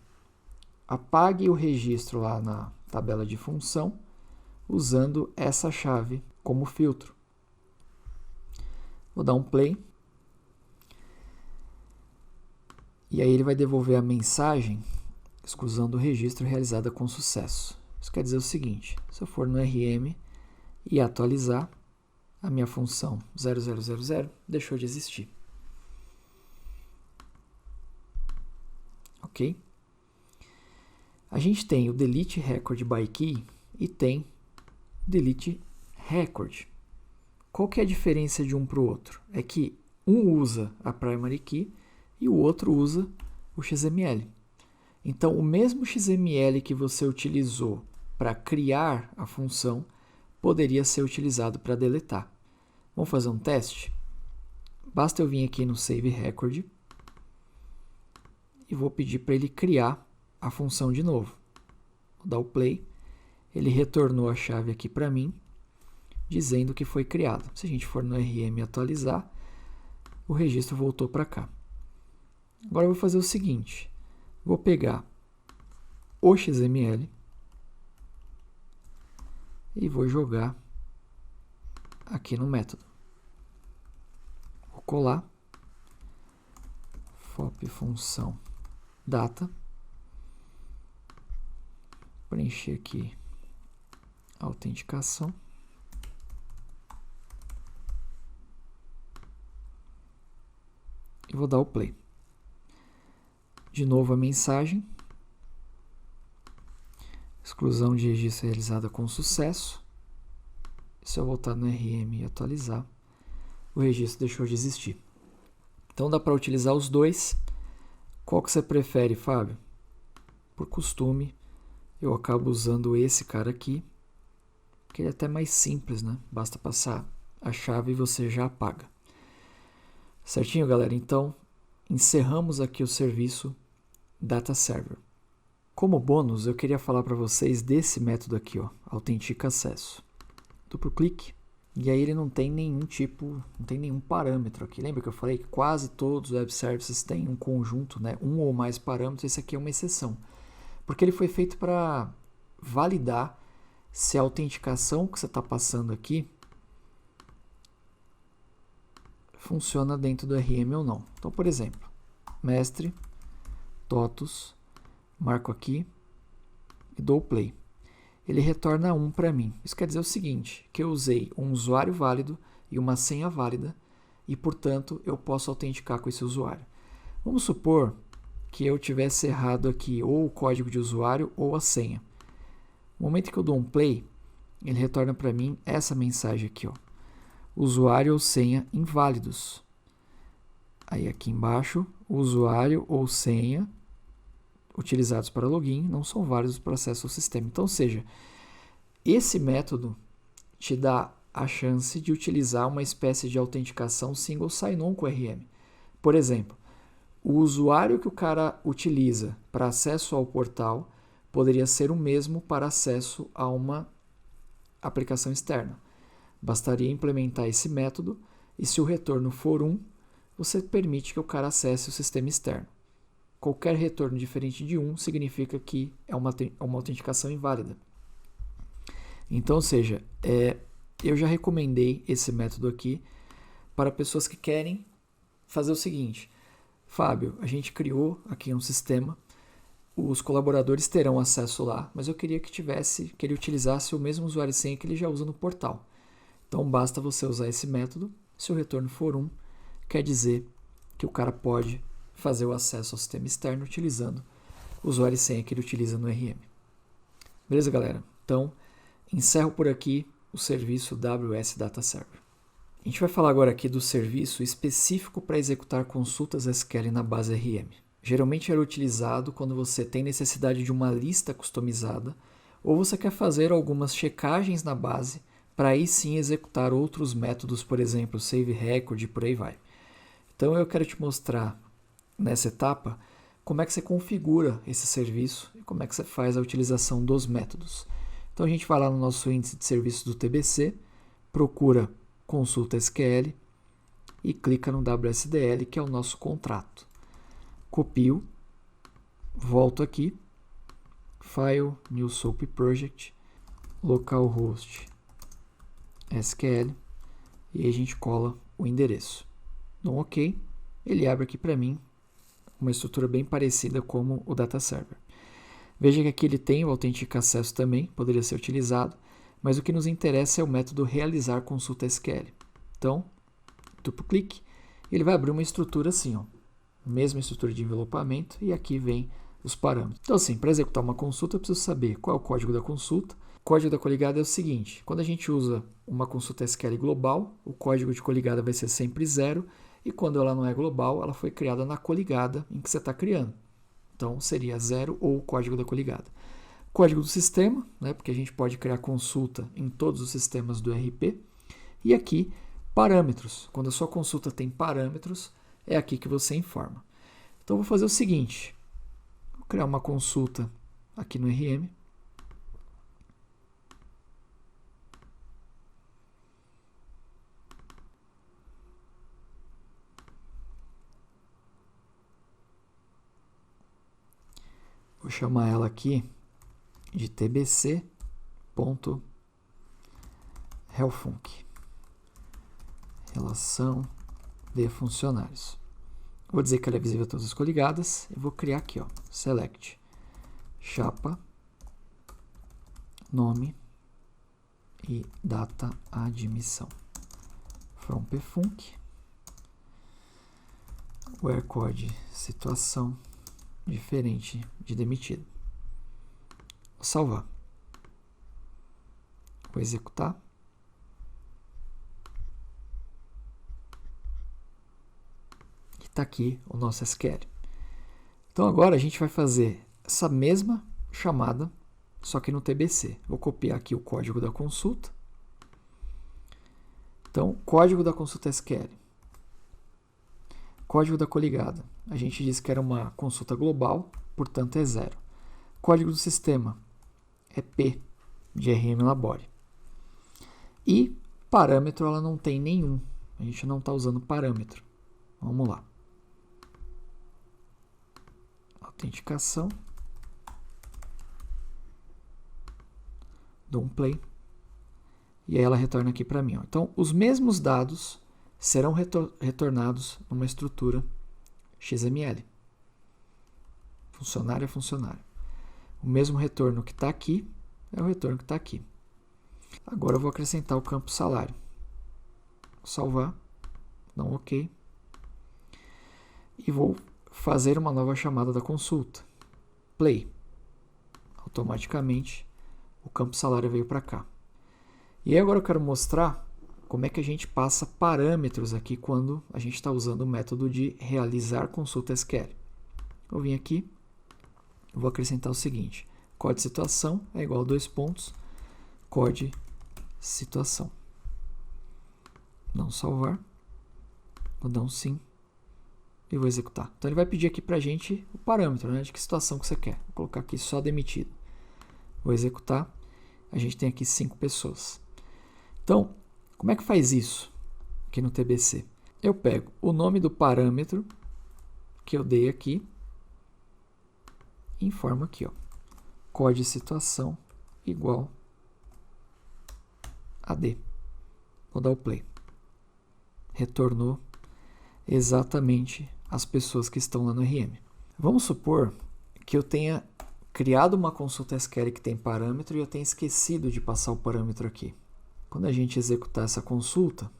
Apague o registro lá na tabela de função, usando essa chave como filtro. Vou dar um play. E aí ele vai devolver a mensagem, exclusão do registro realizada com sucesso. Isso quer dizer o seguinte, se eu for no RM e atualizar, a minha função 0000 deixou de existir. Ok? A gente tem o delete record by key e tem delete record. Qual que é a diferença de um para o outro? É que um usa a primary key e o outro usa o XML. Então, o mesmo XML que você utilizou para criar a função poderia ser utilizado para deletar. Vamos fazer um teste? Basta eu vir aqui no SaveRecord e vou pedir para ele criar a função de novo. Vou dar o play. Ele retornou a chave aqui para mim, dizendo que foi criada. Se a gente for no RM atualizar, o registro voltou para cá. Agora eu vou fazer o seguinte. Vou pegar o XML e vou jogar aqui no método. Vou colar fop função data, preencher aqui a autenticação e vou dar o play. De novo a mensagem, exclusão de registro realizada com sucesso. Se eu voltar no RM e atualizar, o registro deixou de existir. Então dá para utilizar os dois. Qual que você prefere, Fábio? Por costume, eu acabo usando esse cara aqui, que ele é até mais simples, né? Basta passar a chave e você já apaga. Certinho, galera? Então, encerramos aqui o serviço Data Server. Como bônus, eu queria falar para vocês desse método aqui, ó, Autentica Acesso. Duplo clique, e aí ele não tem nenhum tipo, não tem nenhum parâmetro aqui. Lembra que eu falei que quase todos os web services têm um conjunto, né, um ou mais parâmetros? Esse aqui é uma exceção, porque ele foi feito para validar se a autenticação que você está passando aqui funciona dentro do RM ou não. Então, por exemplo, mestre, TOTUS, marco aqui e dou play. Ele retorna 1 para mim. Isso quer dizer o seguinte, que eu usei um usuário válido e uma senha válida e, portanto, eu posso autenticar com esse usuário. Vamos supor que eu tivesse errado aqui ou o código de usuário ou a senha. No momento que eu dou um play, ele retorna para mim essa mensagem aqui, ó. Usuário ou senha inválidos. Aí aqui embaixo, usuário ou senha utilizados para login não são válidos para acesso ao sistema. Então, ou seja, esse método te dá a chance de utilizar uma espécie de autenticação single sign-on com RM. Por exemplo, o usuário que o cara utiliza para acesso ao portal poderia ser o mesmo para acesso a uma aplicação externa. Bastaria implementar esse método e, se o retorno for 1, você permite que o cara acesse o sistema externo. Qualquer retorno diferente de 1 significa que é uma autenticação inválida. Então, ou seja, eu já recomendei esse método aqui para pessoas que querem fazer o seguinte: Fábio, a gente criou aqui um sistema, os colaboradores terão acesso lá, mas eu queria que ele utilizasse o mesmo usuário e senha que ele já usa no portal. Então, basta você usar esse método. Se o retorno for 1, quer dizer que o cara pode fazer o acesso ao sistema externo utilizando o usuário e senha que ele utiliza no RM. Beleza, galera? Então, encerro por aqui o serviço AWS Data Server. A gente vai falar agora aqui do serviço específico para executar consultas SQL na base RM. Geralmente ele é utilizado quando você tem necessidade de uma lista customizada ou você quer fazer algumas checagens na base para aí sim executar outros métodos, por exemplo, save record e por aí vai. Então eu quero te mostrar nessa etapa como é que você configura esse serviço e como é que você faz a utilização dos métodos. Então a gente vai lá no nosso índice de serviços do TBC, procura consulta SQL e clica no WSDL, que é o nosso contrato. Copio, volto aqui, File, New SOAP Project, localhost SQL e aí a gente cola o endereço. Dou um OK, ele abre aqui para mim uma estrutura bem parecida como o Data Server. Veja que aqui ele tem o Authentic Access também, poderia ser utilizado, mas o que nos interessa é o método realizar consulta SQL. Então, duplo clique, ele vai abrir uma estrutura assim, ó, mesma estrutura de envelopamento, e aqui vem os parâmetros. Então, assim, para executar uma consulta, eu preciso saber qual é o código da consulta. O código da coligada é o seguinte: quando a gente usa uma consulta SQL global, o código de coligada vai ser sempre 0, e quando ela não é global, ela foi criada na coligada em que você está criando. Então, seria 0 ou o código da coligada. Código do sistema, né, porque a gente pode criar consulta em todos os sistemas do ERP. E aqui, parâmetros. Quando a sua consulta tem parâmetros, é aqui que você informa. Então, eu vou fazer o seguinte. Vou criar uma consulta aqui no RM. Vou chamar ela aqui de tbc.helfunc. Relação de funcionários. Vou dizer que ela é visível a todas as coligadas. E vou criar aqui, ó, select chapa, nome e data admissão. From pfunc. Where code situação diferente de demitido. Vou salvar. Vou executar. E está aqui o nosso SQL. Então agora a gente vai fazer essa mesma chamada, só que no TBC. Vou copiar aqui o código da consulta. Então, código da consulta SQL. Código da coligada. A gente disse que era uma consulta global, portanto é 0. Código do sistema é P de RM Labore. E parâmetro ela não tem nenhum. A gente não está usando parâmetro. Vamos lá. Autenticação. dou um play, e aí ela retorna aqui para mim. Ó. Então, os mesmos dados serão retornados numa estrutura XML. Funcionário é funcionário. O mesmo retorno que está aqui é o retorno que está aqui. Agora eu vou acrescentar o campo salário. Vou salvar, dar um OK. E vou fazer uma nova chamada da consulta. Play. Automaticamente o campo salário veio para cá. E aí agora eu quero mostrar como é que a gente passa parâmetros aqui quando a gente está usando o método de realizar consulta SQL. Eu vim aqui, vou acrescentar o seguinte: código situação é igual a 2 pontos, código situação. Não salvar, vou dar um sim e vou executar. Então ele vai pedir aqui para a gente o parâmetro, né, de que situação que você quer. Vou colocar aqui só demitido. Vou executar. A gente tem aqui 5 pessoas. Então, como é que faz isso aqui no TBC? Eu pego o nome do parâmetro que eu dei aqui e informo aqui, ó, código situação igual a D. Vou dar o play. Retornou exatamente as pessoas que estão lá no RM. Vamos supor que eu tenha criado uma consulta SQL que tem parâmetro e eu tenha esquecido de passar o parâmetro aqui. Quando a gente executar essa consulta,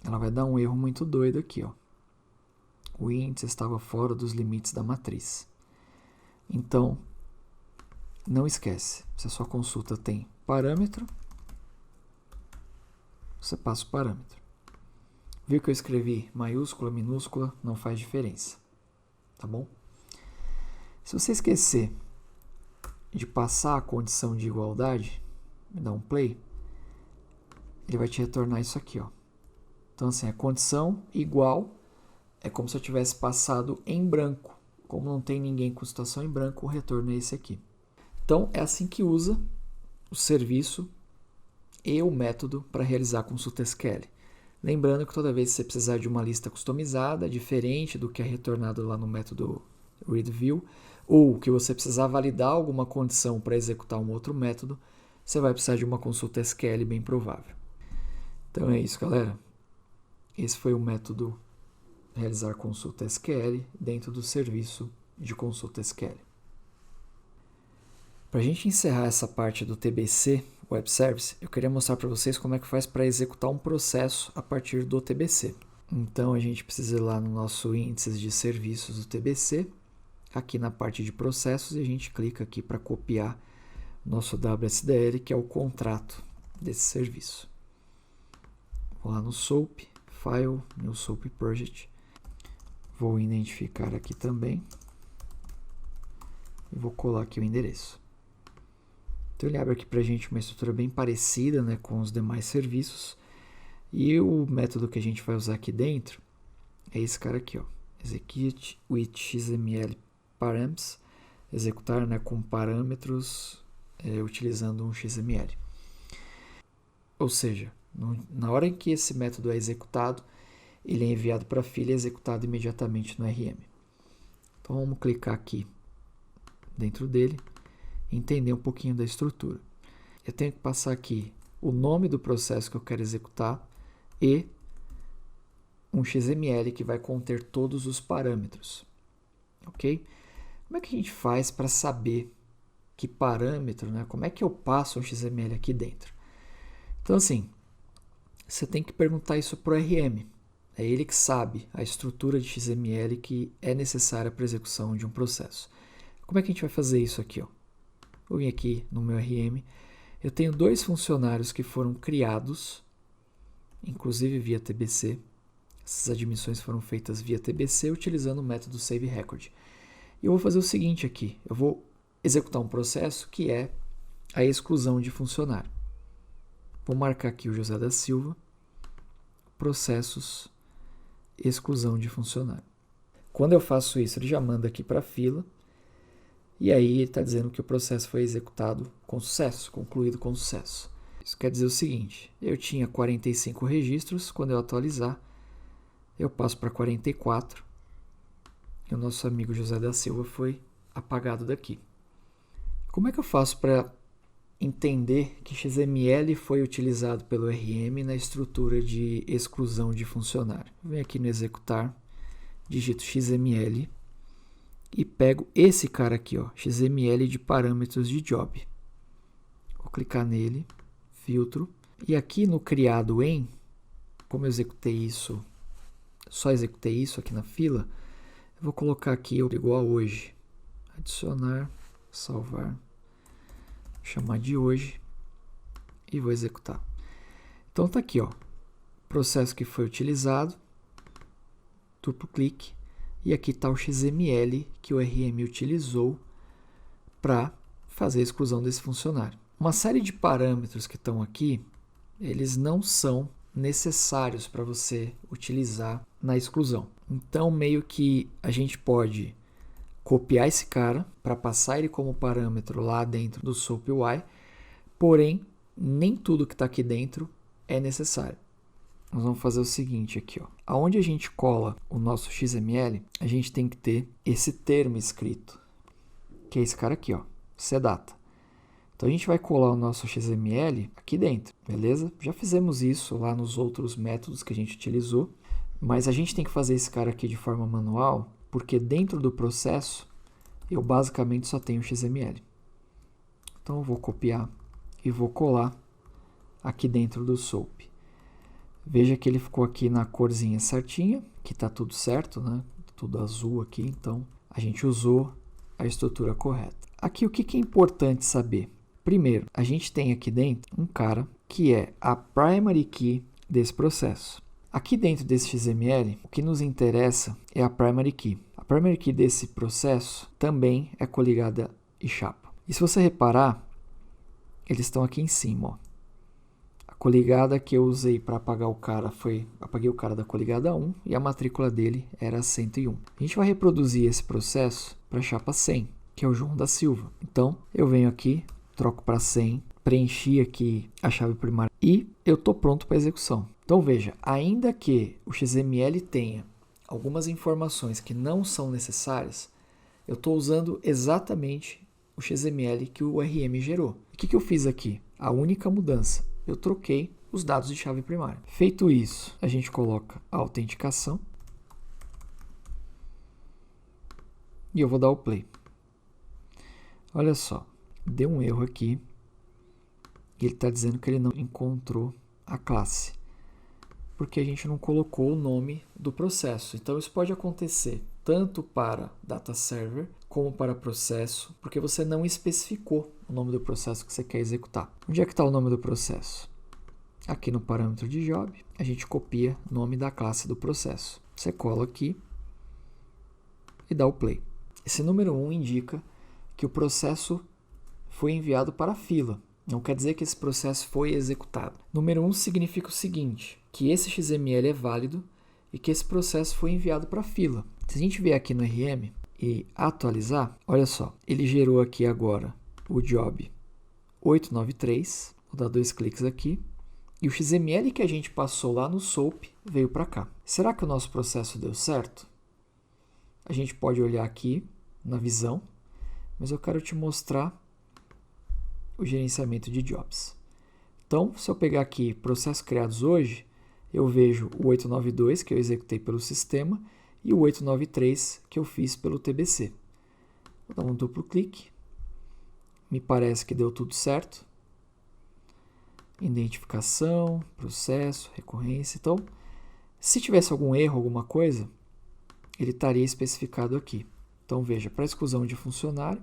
ela vai dar um erro muito doido aqui, ó. O índice estava fora dos limites da matriz. Então, não esquece, se a sua consulta tem parâmetro, você passa o parâmetro. Viu que eu escrevi maiúscula, minúscula, não faz diferença, tá bom? Se você esquecer de passar a condição de igualdade, me dá um play, ele vai te retornar isso aqui, ó. Então, assim, a condição igual é como se eu tivesse passado em branco. Como não tem ninguém com situação em branco, o retorno é esse aqui. Então, é assim que usa o serviço e o método para realizar a consulta SQL. Lembrando que toda vez que você precisar de uma lista customizada, diferente do que é retornado lá no método readView, ou que você precisar validar alguma condição para executar um outro método, você vai precisar de uma consulta SQL bem provável. Então é isso, galera. Esse foi o método realizar consulta SQL dentro do serviço de consulta SQL. Para a gente encerrar essa parte do TBC, Web Service, eu queria mostrar para vocês como é que faz para executar um processo a partir do TBC. Então a gente precisa ir lá no nosso índice de serviços do TBC, aqui na parte de processos, e a gente clica aqui para copiar nosso WSDL, que é o contrato desse serviço. Vou lá no SOAP, File, New SOAP Project. Vou identificar aqui também. E vou colar aqui o endereço. Então ele abre aqui para a gente uma estrutura bem parecida, né, com os demais serviços. E o método que a gente vai usar aqui dentro é esse cara aqui, ó. Execute with XML params. Executar, né, com parâmetros utilizando um XML. Ou seja, na hora em que esse método é executado, ele é enviado para a filha e executado imediatamente no RM. Então vamos clicar aqui dentro dele e entender um pouquinho da estrutura. Eu tenho que passar aqui o nome do processo que eu quero executar e um XML que vai conter todos os parâmetros. Ok? Como é que a gente faz para saber que parâmetro, né? Como é que eu passo um XML aqui dentro? Então, assim, você tem que perguntar isso para o RM. É ele que sabe a estrutura de XML que é necessária para a execução de um processo. Como é que a gente vai fazer isso aqui? Ó? Eu vim aqui no meu RM. Eu tenho 2 funcionários que foram criados, inclusive via TBC. Essas admissões foram feitas via TBC utilizando o método SaveRecord. E eu vou fazer o seguinte aqui. Eu vou executar um processo que é a exclusão de funcionário. Vou marcar aqui o José da Silva, processos, exclusão de funcionário. Quando eu faço isso, ele já manda aqui para a fila, e aí ele está dizendo que o processo foi executado com sucesso, concluído com sucesso. Isso quer dizer o seguinte, eu tinha 45 registros, quando eu atualizar, eu passo para 44, e o nosso amigo José da Silva foi apagado daqui. Como é que eu faço para entender que XML foi utilizado pelo RM na estrutura de exclusão de funcionário. Venho aqui no executar, digito XML e pego esse cara aqui, ó, XML de parâmetros de job. Vou clicar nele, filtro, e aqui no criado em, como eu executei isso, só executei isso aqui na fila, eu vou colocar aqui igual a hoje, adicionar, salvar, chamar de hoje e vou executar. Então tá aqui, ó, processo que foi utilizado, duplo clique, e aqui está o XML que o RM utilizou para fazer a exclusão desse funcionário. Uma série de parâmetros que estão aqui, eles não são necessários para você utilizar na exclusão. Então, meio que a gente pode copiar esse cara para passar ele como parâmetro lá dentro do SOAP/UI, porém, nem tudo que está aqui dentro é necessário. Nós vamos fazer o seguinte aqui, ó. Aonde a gente cola o nosso XML, a gente tem que ter esse termo escrito, que é esse cara aqui, ó, CData. Então a gente vai colar o nosso XML aqui dentro, beleza? Já fizemos isso lá nos outros métodos que a gente utilizou, mas a gente tem que fazer esse cara aqui de forma manual, porque dentro do processo eu basicamente só tenho XML. Então eu vou copiar e vou colar aqui dentro do SOAP. Veja que ele ficou aqui na corzinha certinha, que está tudo certo, né? Tudo azul aqui, então a gente usou a estrutura correta. Aqui o que é importante saber? Primeiro, a gente tem aqui dentro um cara que é a primary key desse processo. Aqui dentro desse XML, o que nos interessa é a primary key. A primary key desse processo também é coligada e chapa. E se você reparar, eles estão aqui em cima, ó. Coligada que eu usei para apagar o cara apaguei o cara da coligada 1 e a matrícula dele era 101. A gente vai reproduzir esse processo para a chapa 100, que é o João da Silva. Então, eu venho aqui, troco para 100, preenchi aqui a chave primária e eu estou pronto para execução. Então, veja, ainda que o XML tenha algumas informações que não são necessárias, eu estou usando exatamente o XML que o RM gerou. O que eu fiz aqui? A única mudança. Eu troquei os dados de chave primária. Feito isso, a gente coloca a autenticação e eu vou dar o play. Olha só, deu um erro aqui e ele está dizendo que ele não encontrou a classe, porque a gente não colocou o nome do processo. Então isso pode acontecer tanto para data server como para processo, porque você não especificou o nome do processo que você quer executar. Onde é que está o nome do processo? Aqui no parâmetro de job, a gente copia o nome da classe do processo. Você cola aqui e dá o play. Esse número 1 indica que o processo foi enviado para a fila. Não quer dizer que esse processo foi executado. Número 1 significa o seguinte, que esse XML é válido e que esse processo foi enviado para a fila. Se a gente vier aqui no RM e atualizar, olha só, ele gerou aqui agora o job 893, vou dar 2 cliques aqui, e o XML que a gente passou lá no SOAP veio para cá. Será que o nosso processo deu certo? A gente pode olhar aqui na visão, mas eu quero te mostrar o gerenciamento de jobs. Então, se eu pegar aqui processos criados hoje, eu vejo o 892 que eu executei pelo sistema e o 893 que eu fiz pelo TBC. Vou dar um duplo clique. Me parece que deu tudo certo. Identificação, processo, recorrência. Então, se tivesse algum erro, alguma coisa, ele estaria especificado aqui. Então, veja, para exclusão de funcionário,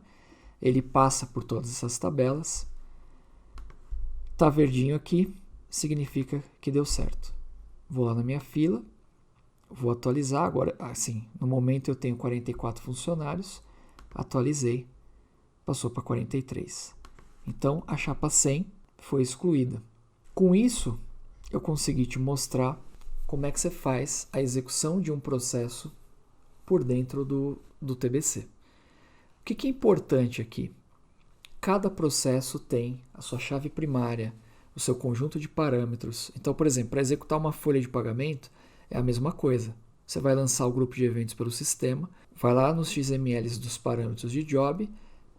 ele passa por todas essas tabelas. Está verdinho aqui, significa que deu certo. Vou lá na minha fila, vou atualizar. Agora, assim, no momento eu tenho 44 funcionários, atualizei, passou para 43. Então, a chapa 100 foi excluída. Com isso, eu consegui te mostrar como é que você faz a execução de um processo por dentro do TBC. O que é importante aqui? Cada processo tem a sua chave primária, o seu conjunto de parâmetros. Então, por exemplo, para executar uma folha de pagamento, é a mesma coisa. Você vai lançar o grupo de eventos pelo sistema, vai lá nos XMLs dos parâmetros de job,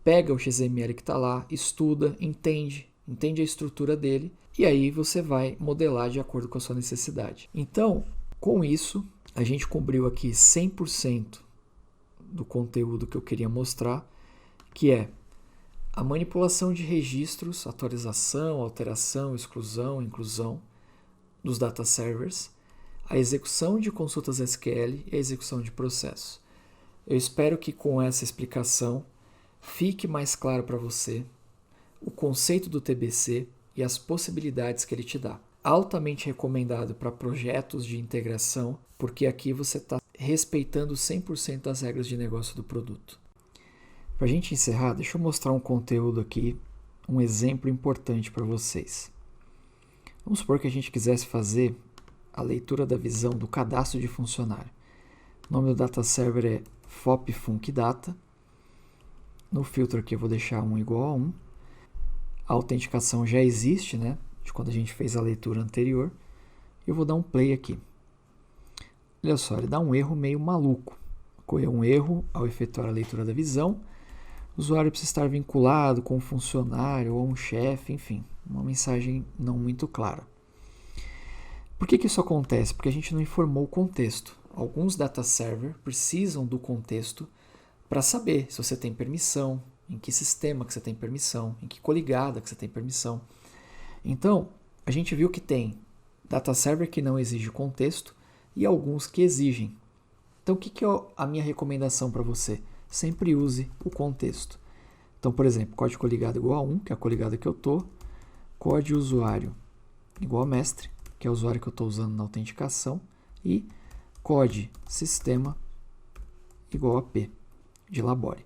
pega o XML que está lá, estuda, entende entende a estrutura dele e aí você vai modelar de acordo com a sua necessidade. Então, com isso, a gente cobriu aqui 100% do conteúdo que eu queria mostrar, que é a manipulação de registros, atualização, alteração, exclusão, inclusão dos data servers, a execução de consultas SQL e a execução de processos. Eu espero que com essa explicação fique mais claro para você o conceito do TBC e as possibilidades que ele te dá. Altamente recomendado para projetos de integração, porque aqui você está respeitando 100% das regras de negócio do produto. Para a gente encerrar, deixa eu mostrar um conteúdo aqui, um exemplo importante para vocês. Vamos supor que a gente quisesse fazer a leitura da visão do cadastro de funcionário. O nome do data server é FOP-FUNC-DATA. No filtro aqui eu vou deixar 1 igual a 1. A autenticação já existe, né? De quando a gente fez a leitura anterior. Eu vou dar um play aqui. Olha só, ele dá um erro meio maluco. Ocorreu um erro ao efetuar a leitura da visão. O usuário precisa estar vinculado com um funcionário ou um chefe, enfim, uma mensagem não muito clara. Por que isso acontece? Porque a gente não informou o contexto. Alguns data server precisam do contexto para saber se você tem permissão, em que sistema que você tem permissão, em que coligada que você tem permissão. Então, a gente viu que tem data server que não exige contexto e alguns que exigem. Então, o que é a minha recomendação para você? Sempre use o contexto. Então, por exemplo, código coligado igual a 1, que é a coligada que eu estou, código usuário igual a mestre, que é o usuário que eu estou usando na autenticação, e código sistema igual a P, de Labore.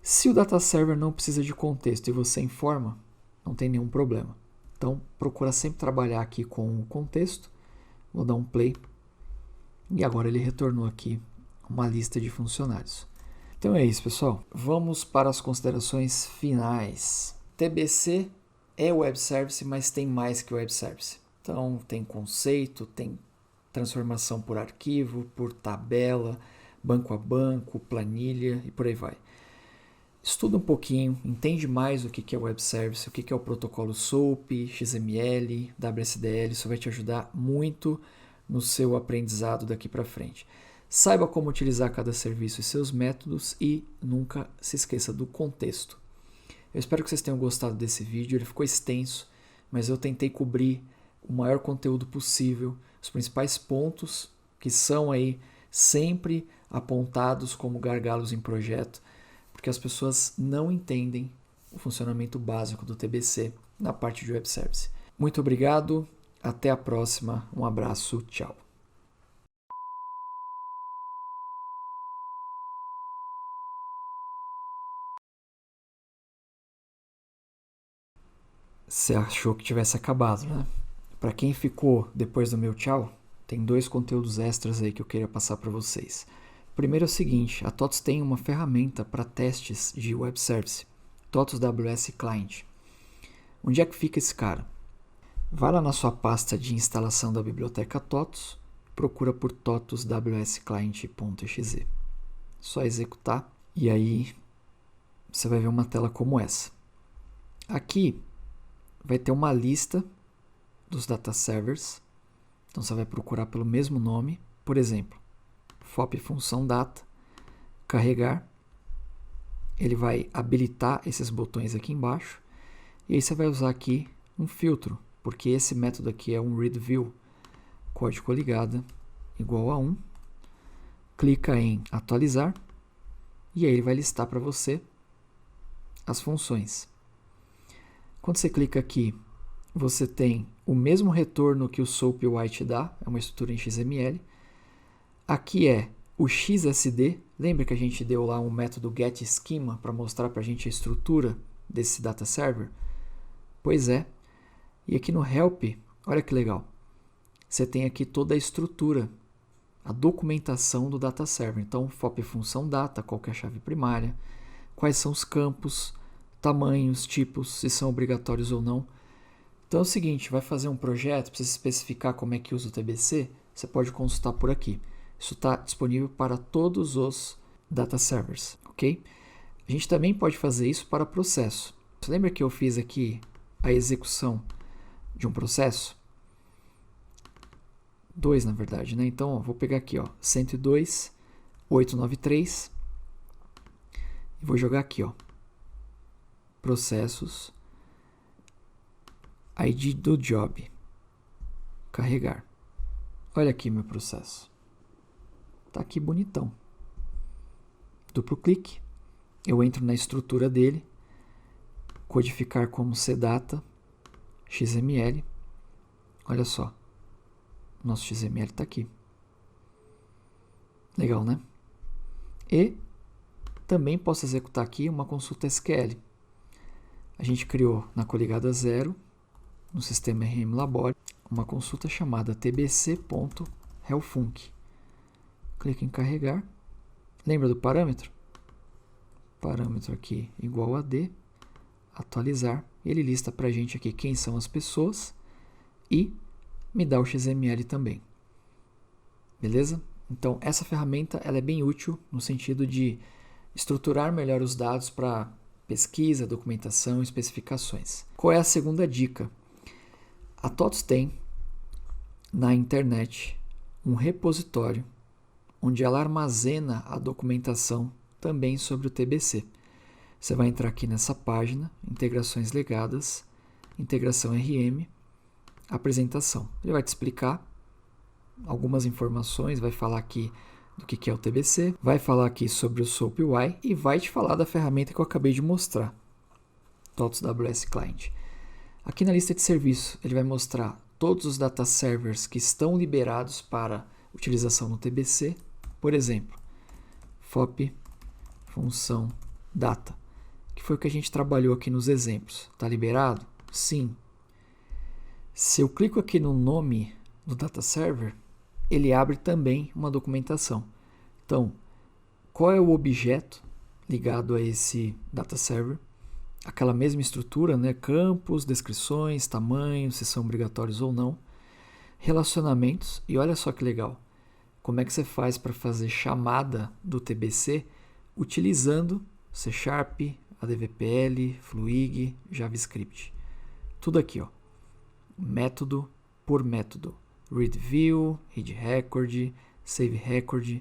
Se o data server não precisa de contexto e você informa, não tem nenhum problema. Então, procura sempre trabalhar aqui com o contexto. Vou dar um play. E agora ele retornou aqui uma lista de funcionários. Então é isso, pessoal. Vamos para as considerações finais. TBC é web service, mas tem mais que web service. Então tem conceito, tem transformação por arquivo, por tabela, banco a banco, planilha e por aí vai. Estuda um pouquinho, entende mais o que é web service, o que é o protocolo SOAP, XML, WSDL. Isso vai te ajudar muito no seu aprendizado daqui para frente. Saiba como utilizar cada serviço e seus métodos e nunca se esqueça do contexto. Eu espero que vocês tenham gostado desse vídeo, ele ficou extenso, mas eu tentei cobrir o maior conteúdo possível, os principais pontos que são aí sempre apontados como gargalos em projeto, porque as pessoas não entendem o funcionamento básico do TBC na parte de web service. Muito obrigado, até a próxima, um abraço, tchau. Você achou que tivesse acabado, né? Para quem ficou depois do meu tchau, tem 2 conteúdos extras aí que eu queria passar para vocês. Primeiro é o seguinte, a TOTOS tem uma ferramenta para testes de web service, TOTOS WS Client. Onde é que fica esse cara? Vai lá na sua pasta de instalação da biblioteca TOTOS, procura por TOTOS WS Client.exe. Só executar e aí você vai ver uma tela como essa. Aqui vai ter uma lista dos data servers. Então você vai procurar pelo mesmo nome. Por exemplo, FOP função data, carregar. Ele vai habilitar esses botões aqui embaixo. E aí você vai usar aqui um filtro, porque esse método aqui é um read view. Código coligada igual a 1. Clica em atualizar. E aí ele vai listar para você as funções. Quando você clica aqui, você tem o mesmo retorno que o SOAP White dá, é uma estrutura em XML. Aqui é o XSD, lembra que a gente deu lá um método getSchema para mostrar para a gente a estrutura desse data server? Pois é, e aqui no help, olha que legal, você tem aqui toda a estrutura, a documentação do data server. Então, FOP função data, qual que é a chave primária, quais são os campos, tamanhos, tipos, se são obrigatórios ou não. Então é o seguinte, vai fazer um projeto, precisa especificar como é que usa o TBC, você pode consultar por aqui. Isso está disponível para todos os data servers, ok? A gente também pode fazer isso para processo. Você lembra que eu fiz aqui a execução de um processo? 2, na verdade, né? Então, ó, vou pegar aqui, ó, 102.893 e vou jogar aqui, ó, processos, ID do job, carregar. Olha aqui meu processo. Tá aqui bonitão. Duplo clique, eu entro na estrutura dele, codificar como cdata, XML. Olha só, nosso XML está aqui. Legal, né? E também posso executar aqui uma consulta SQL. A gente criou na coligada 0, no sistema RM Labore, uma consulta chamada tbc.helfunc. Clique em carregar. Lembra do parâmetro? Parâmetro aqui igual a D, atualizar. Ele lista para a gente aqui quem são as pessoas e me dá o XML também. Beleza? Então, essa ferramenta ela é bem útil no sentido de estruturar melhor os dados para pesquisa, documentação e especificações. Qual é a segunda dica? A TOTOS tem na internet um repositório onde ela armazena a documentação também sobre o TBC. Você vai entrar aqui nessa página, integrações legadas, integração RM, apresentação. Ele vai te explicar algumas informações, vai falar aqui do que é o TBC, vai falar aqui sobre o SOAP-UI e vai te falar da ferramenta que eu acabei de mostrar, TOTOS WS Client. Aqui na lista de serviço, ele vai mostrar todos os data servers que estão liberados para utilização no TBC. Por exemplo, FOP, função data, que foi o que a gente trabalhou aqui nos exemplos. Está liberado? Sim. Se eu clico aqui no nome do data server, ele abre também uma documentação. Então, qual é o objeto ligado a esse data server? Aquela mesma estrutura, né? Campos, descrições, tamanho, se são obrigatórios ou não, relacionamentos, e olha só que legal, como é que você faz para fazer chamada do TBC utilizando C#, ADVPL, Fluig, JavaScript. Tudo aqui, ó. Método por método. Read view, read record, save record,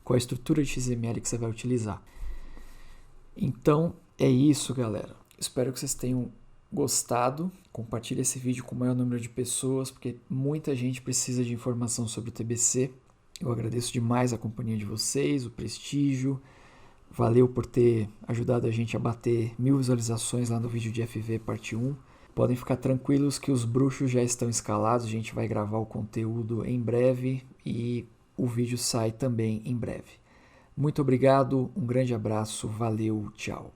qual a estrutura de XML que você vai utilizar. Então, é isso, galera. Espero que vocês tenham gostado. Compartilhe esse vídeo com o maior número de pessoas, porque muita gente precisa de informação sobre o TBC. Eu agradeço demais a companhia de vocês, o prestígio. Valeu por ter ajudado a gente a bater 1000 visualizações lá no vídeo de FV parte 1. Podem ficar tranquilos que os bruxos já estão escalados. A gente vai gravar o conteúdo em breve e o vídeo sai também em breve. Muito obrigado, um grande abraço, valeu, tchau.